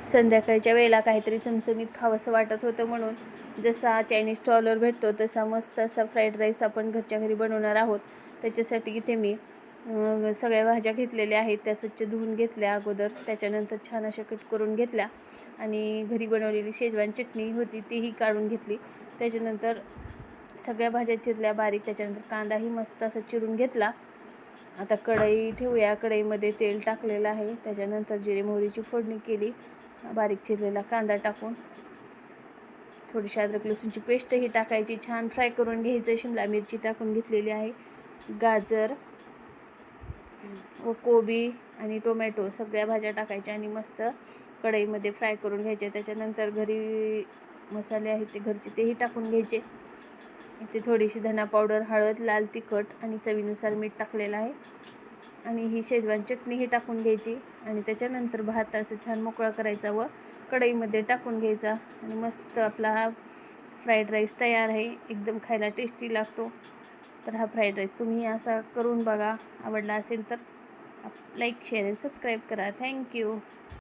संध्याकाळच्या वेळेला काहीतरी चमचमीत खावंसं वाटत होतं, म्हणून जसा चायनीज स्टॉलवर भेटतो तसा मस्त असा फ्राईड राईस आपण घरच्या घरी बनवणार आहोत. त्याच्यासाठी इथे मी सगळ्या भाज्या घेतलेल्या आहेत, त्या स्वच्छ धुवून घेतल्या अगोदर. त्याच्यानंतर छान अशा कट करून घेतल्या आणि घरी बनवलेली शेजवान चटणी होती तीही काढून घेतली. त्याच्यानंतर सगळ्या भाज्या चिरल्या बारीक. त्याच्यानंतर कांदाही मस्त असा चिरून घेतला. आता कढई ठेवूया. कढईमध्ये तेल टाकलेलं आहे. त्याच्यानंतर जिरे मोहरीची फोडणी केली, बारीक चिरलेला कांदा टाकून. थोडीशी अद्रक लसूणची पेस्टही टाकायची, छान फ्राय करून घ्यायचं. शिमला मिरची टाकून घेतलेली आहे, गाजर व कोबी आणि टोमॅटो सगळ्या भाज्या टाकायच्या आणि मस्त कढईमध्ये फ्राय करून घ्यायचे. त्याच्यानंतर घरी मसाले आहेत ते घरचे तेही टाकून घ्यायचे. इथे थोडीशी धना पावडर, हळद, लाल तिखट आणि चवीनुसार मीठ टाकलेलं आहे आणि ही शेजवान चटणीही टाकून घ्यायची आणि त्याच्यानंतर भात असं छान मोकळा करायचा व कढईमध्ये टाकून घ्यायचा आणि मस्त आपला हा फ्राईड राईस तयार आहे. एकदम खायला टेस्टी लागतो. तर हा फ्राईड राईस तुम्ही असा करून बघा. आवडला असेल तर लाईक, शेअर आणि सबस्क्राईब करा. थँक्यू.